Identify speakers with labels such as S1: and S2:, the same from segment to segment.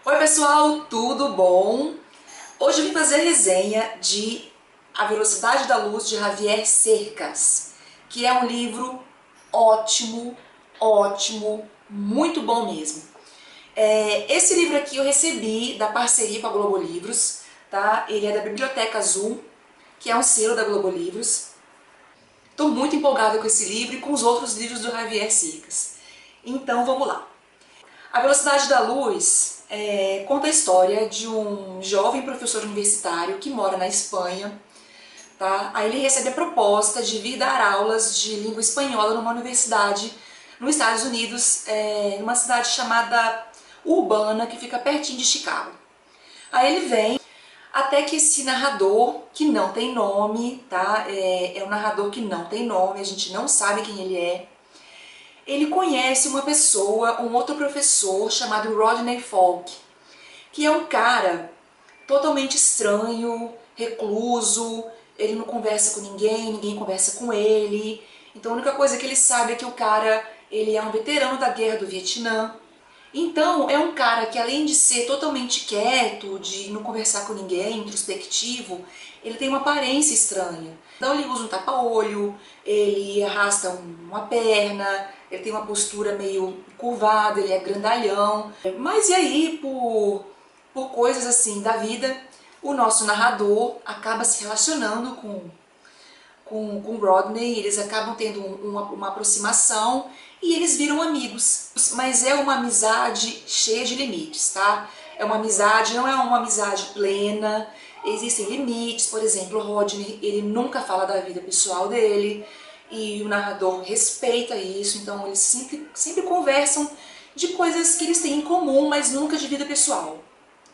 S1: Oi pessoal, tudo bom? Hoje eu vim fazer a resenha de A Velocidade da Luz de Javier Cercas, que é um livro ótimo, ótimo, muito bom mesmo. Esse livro aqui eu recebi da parceria com a Globo Livros, tá? Ele é da Biblioteca Azul, que é um selo da Globo Livros. Estou muito empolgada com esse livro e com os outros livros do Javier Cercas. Então vamos lá. A Velocidade da Luz conta a história de um jovem professor universitário que mora na Espanha, tá? Aí ele recebe a proposta de vir dar aulas de língua espanhola numa universidade nos Estados Unidos, numa cidade chamada Urbana, que fica pertinho de Chicago. Aí ele vem, até que esse narrador, que não tem nome, tá? É um narrador que não tem nome, a gente não sabe quem ele é. Ele conhece uma pessoa, um outro professor chamado Rodney Falk, que é um cara totalmente estranho, recluso, ele não conversa com ninguém, ninguém conversa com ele. Então a única coisa que ele sabe é que o cara, ele é um veterano da guerra do Vietnã. Então é um cara que, além de ser totalmente quieto, de não conversar com ninguém, introspectivo, ele tem uma aparência estranha. Então ele usa um tapa-olho, ele arrasta uma perna, ele tem uma postura meio curvada, ele é grandalhão. Mas e aí, por coisas assim da vida, o nosso narrador acaba se relacionando com Rodney, eles acabam tendo uma aproximação e eles viram amigos. Mas é uma amizade cheia de limites, tá? É uma amizade, não é uma amizade plena, existem limites. Por exemplo, o Rodney, ele nunca fala da vida pessoal dele e o narrador respeita isso, então eles sempre conversam de coisas que eles têm em comum, mas nunca de vida pessoal.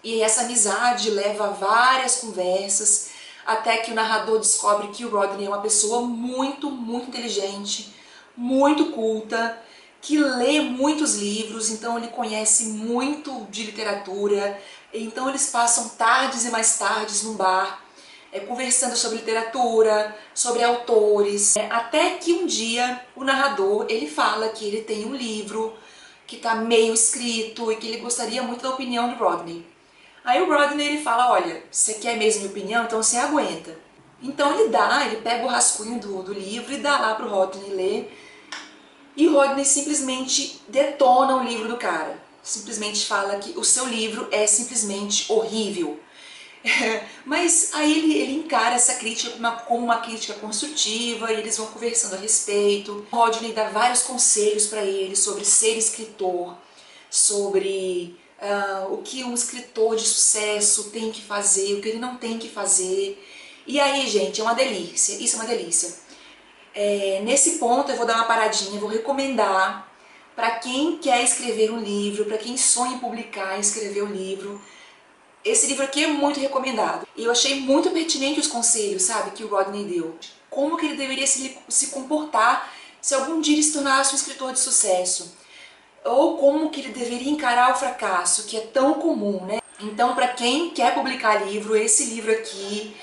S1: E essa amizade leva a várias conversas, até que o narrador descobre que o Rodney é uma pessoa muito, muito inteligente, muito culta, que lê muitos livros, então ele conhece muito de literatura. Então eles passam tardes e mais tardes num bar, conversando sobre literatura, sobre autores, até que um dia o narrador, ele fala que ele tem um livro que está meio escrito e que ele gostaria muito da opinião do Rodney. Aí o Rodney, ele fala, olha, você quer mesmo minha opinião? Então você aguenta. Então ele pega o rascunho do livro e dá lá pro Rodney ler. E o Rodney simplesmente detona o livro do cara. Simplesmente fala que o seu livro é simplesmente horrível. Mas aí ele encara essa crítica como uma crítica construtiva e eles vão conversando a respeito. O Rodney dá vários conselhos para ele sobre ser escritor, sobre o que um escritor de sucesso tem que fazer, o que ele não tem que fazer. E aí, gente, é uma delícia, isso é uma delícia. Nesse ponto eu vou dar uma paradinha, vou recomendar para quem quer escrever um livro, para quem sonha em publicar e escrever um livro. Esse livro aqui é muito recomendado. E eu achei muito pertinente os conselhos, sabe, que o Rodney deu. Como que ele deveria se comportar se algum dia ele se tornasse um escritor de sucesso. Ou como que ele deveria encarar o fracasso, que é tão comum, né? Então, para quem quer publicar livro, esse livro aqui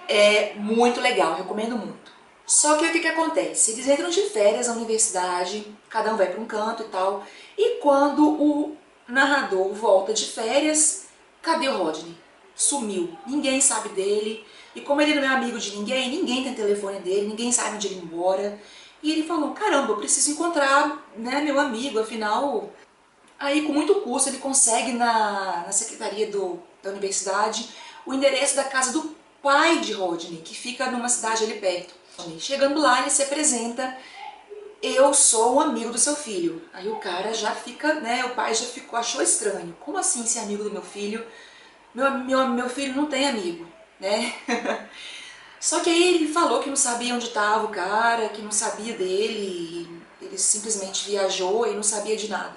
S1: é muito legal, recomendo muito. Só que o que acontece? Eles entram de férias na universidade, cada um vai para um canto e tal, e quando o narrador volta de férias, cadê o Rodney? Sumiu, ninguém sabe dele, e como ele não é amigo de ninguém, ninguém tem telefone dele, ninguém sabe onde ele ir embora. E ele falou, caramba, eu preciso encontrar, né, meu amigo, afinal... Aí, com muito custo, ele consegue na secretaria da universidade o endereço da casa do pai de Rodney, que fica numa cidade ali perto. Chegando lá, ele se apresenta, eu sou um amigo do seu filho. Aí o cara já fica, né, o pai já achou estranho. Como assim ser amigo do meu filho? Meu filho não tem amigo, né? Só que aí ele falou que não sabia onde estava o cara, que não sabia dele, ele simplesmente viajou e não sabia de nada.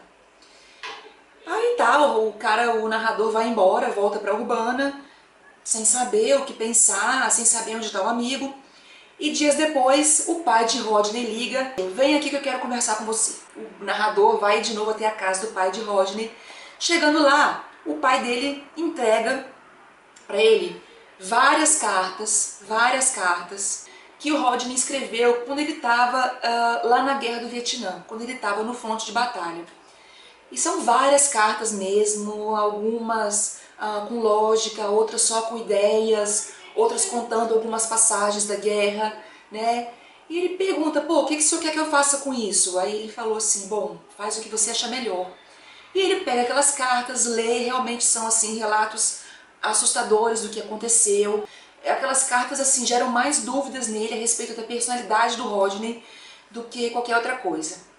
S1: Aí tá, o narrador vai embora, volta pra Urbana, sem saber o que pensar, sem saber onde está o amigo. E dias depois, o pai de Rodney liga, vem aqui que eu quero conversar com você. O narrador vai de novo até a casa do pai de Rodney. Chegando lá, o pai dele entrega para ele várias cartas que o Rodney escreveu quando ele estava lá na guerra do Vietnã, quando ele estava no fronte de batalha. E são várias cartas mesmo, algumas com lógica, outras só com ideias, outras contando algumas passagens da guerra, né? E ele pergunta, pô, o que o senhor quer que eu faça com isso? Aí ele falou assim, bom, faz o que você achar melhor. E ele pega aquelas cartas, lê, realmente são assim relatos assustadores do que aconteceu. Aquelas cartas assim geram mais dúvidas nele a respeito da personalidade do Rodney do que qualquer outra coisa.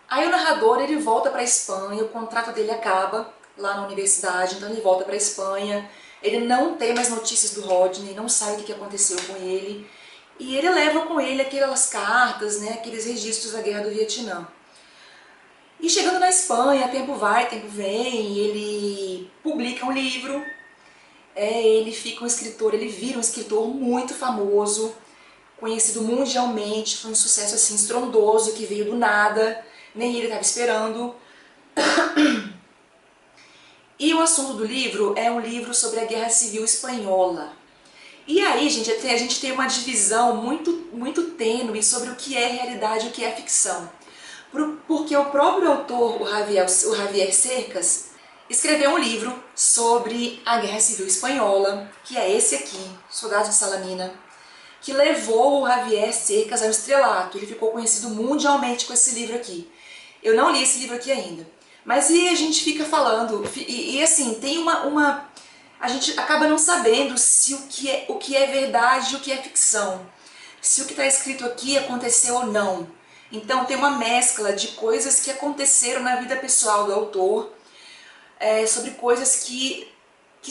S1: Aí o narrador ele volta para a Espanha, o contrato dele acaba lá na universidade, então ele volta para a Espanha. Ele não tem mais notícias do Rodney, não sabe o que aconteceu com ele. E ele leva com ele aquelas cartas, né, aqueles registros da Guerra do Vietnã. E chegando na Espanha, tempo vai, tempo vem, ele publica um livro, ele fica um escritor, ele vira um escritor muito famoso, conhecido mundialmente, foi um sucesso assim estrondoso que veio do nada, nem ele estava esperando. E o assunto do livro é um livro sobre a Guerra Civil Espanhola. E aí, gente, a gente tem uma divisão muito tênue sobre o que é realidade e o que é ficção. Porque o próprio autor, o Javier Cercas, escreveu um livro sobre a Guerra Civil Espanhola, que é esse aqui, Soldados de Salamina, que levou o Javier Cercas ao estrelato. Ele ficou conhecido mundialmente com esse livro aqui. Eu não li esse livro aqui ainda. Mas e a gente fica falando, e assim, tem a gente acaba não sabendo se o que é verdade e o que é ficção. Se o que está escrito aqui aconteceu ou não. Então tem uma mescla de coisas que aconteceram na vida pessoal do autor, sobre coisas que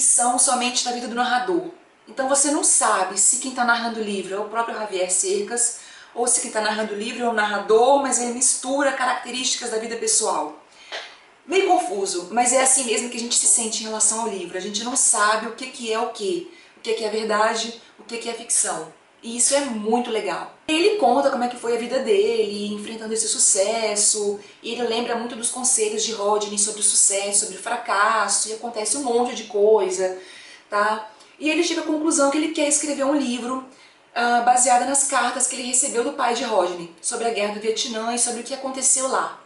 S1: são somente da vida do narrador. Então você não sabe se quem está narrando o livro é o próprio Javier Cercas, ou se quem está narrando o livro é o narrador, mas ele mistura características da vida pessoal. Meio confuso, mas é assim mesmo que a gente se sente em relação ao livro. A gente não sabe o que é o que é verdade, o que é ficção. E isso é muito legal. Ele conta como é que foi a vida dele, enfrentando esse sucesso, e ele lembra muito dos conselhos de Rodney sobre o sucesso, sobre o fracasso, e acontece um monte de coisa, tá? E ele chega à conclusão que ele quer escrever um livro baseado nas cartas que ele recebeu do pai de Rodney, sobre a Guerra do Vietnã e sobre o que aconteceu lá.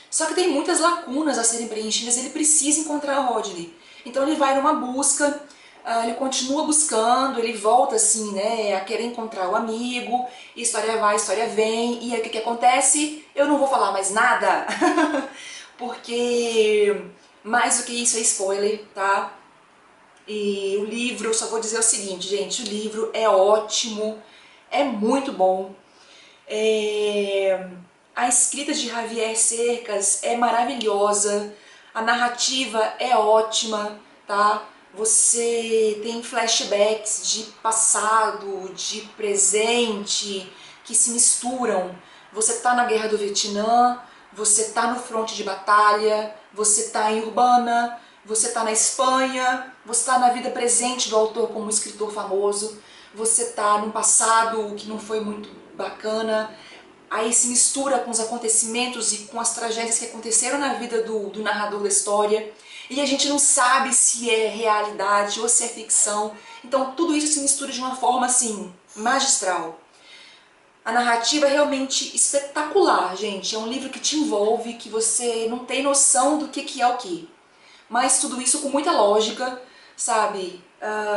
S1: Só que tem muitas lacunas a serem preenchidas, ele precisa encontrar o Rodney. Então ele vai numa busca, ele continua buscando, ele volta assim, né, a querer encontrar o amigo, e história vai, história vem, e aí o que acontece? Eu não vou falar mais nada, porque mais do que isso é spoiler, tá? E o livro, eu só vou dizer o seguinte, gente, o livro é ótimo, é muito bom. A escrita de Javier Cercas é maravilhosa, a narrativa é ótima, tá? Você tem flashbacks de passado, de presente, que se misturam. Você tá na Guerra do Vietnã, você tá no fronte de batalha, você tá em Urbana, você tá na Espanha, você tá na vida presente do autor como escritor famoso, você tá num passado que não foi muito bacana. Aí se mistura com os acontecimentos e com as tragédias que aconteceram na vida do narrador da história. E a gente não sabe se é realidade ou se é ficção. Então tudo isso se mistura de uma forma assim, magistral. A narrativa é realmente espetacular, gente. É um livro que te envolve, que você não tem noção do que é o que. Mas tudo isso com muita lógica, sabe?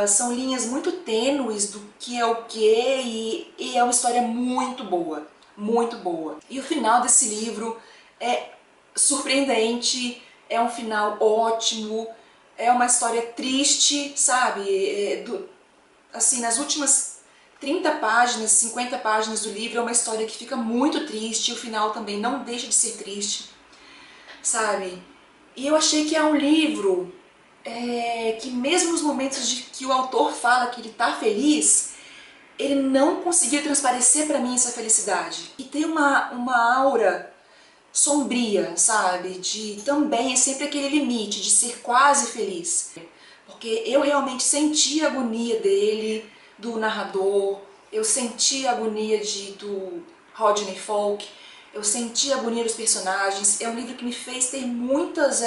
S1: São linhas muito tênues do que é o que e é uma história muito boa. Muito boa. E o final desse livro é surpreendente, é um final ótimo, é uma história triste, sabe? Assim, nas últimas 30 páginas, 50 páginas do livro é uma história que fica muito triste, e o final também não deixa de ser triste, sabe? E eu achei que é um livro que mesmo nos momentos de que o autor fala que ele tá feliz, ele não conseguiu transparecer pra mim essa felicidade. E tem uma aura sombria, sabe? De também é sempre aquele limite de ser quase feliz. Porque eu realmente senti a agonia dele, do narrador, eu senti a agonia do Rodney Falk, eu senti a agonia dos personagens. É um livro que me fez ter muitos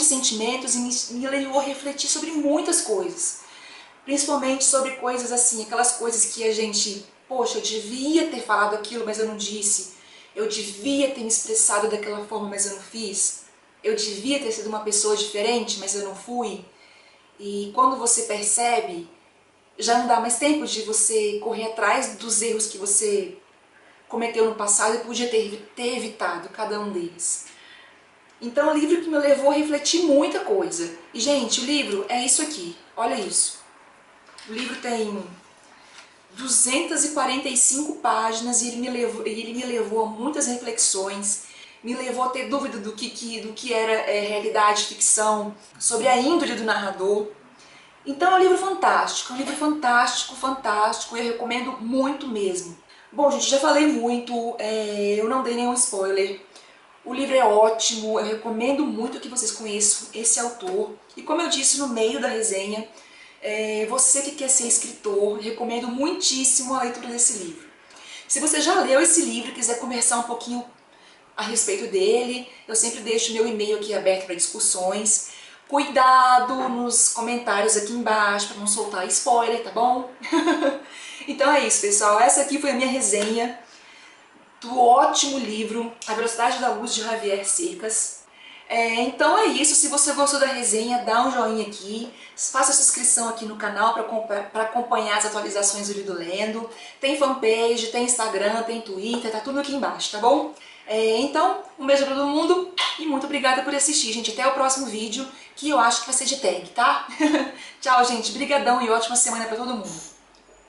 S1: sentimentos e me levou a refletir sobre muitas coisas. Principalmente sobre coisas assim, aquelas coisas que a gente, poxa, eu devia ter falado aquilo, mas eu não disse. Eu devia ter me expressado daquela forma, mas eu não fiz. eu devia ter sido uma pessoa diferente, mas eu não fui. E quando você percebe, já não dá mais tempo de você correr atrás dos erros que você cometeu no passado e podia ter evitado cada um deles. Então é um livro que me levou a refletir muita coisa. E gente, o livro é isso aqui, olha isso. O livro tem 245 páginas e ele me levou a muitas reflexões, me levou a ter dúvida do que era realidade, ficção, sobre a índole do narrador. Então é um livro fantástico, fantástico, e eu recomendo muito mesmo. Bom, gente, já falei muito, eu não dei nenhum spoiler. O livro é ótimo, eu recomendo muito que vocês conheçam esse autor. E como eu disse no meio da resenha, você que quer ser escritor, recomendo muitíssimo a leitura desse livro. Se você já leu esse livro e quiser conversar um pouquinho a respeito dele, eu sempre deixo meu e-mail aqui aberto para discussões. Cuidado nos comentários aqui embaixo para não soltar spoiler, tá bom? Então é isso, pessoal. Essa aqui foi a minha resenha do ótimo livro A Velocidade da Luz, de Javier Cercas. Então é isso, se você gostou da resenha, dá um joinha aqui, faça sua inscrição aqui no canal para acompanhar as atualizações do Lido Lendo. Tem fanpage, tem Instagram, tem Twitter, tá tudo aqui embaixo, tá bom? Então, um beijo pra todo mundo e muito obrigada por assistir, gente. Até o próximo vídeo, que eu acho que vai ser de tag, tá? Tchau, gente. Brigadão e ótima semana pra todo mundo.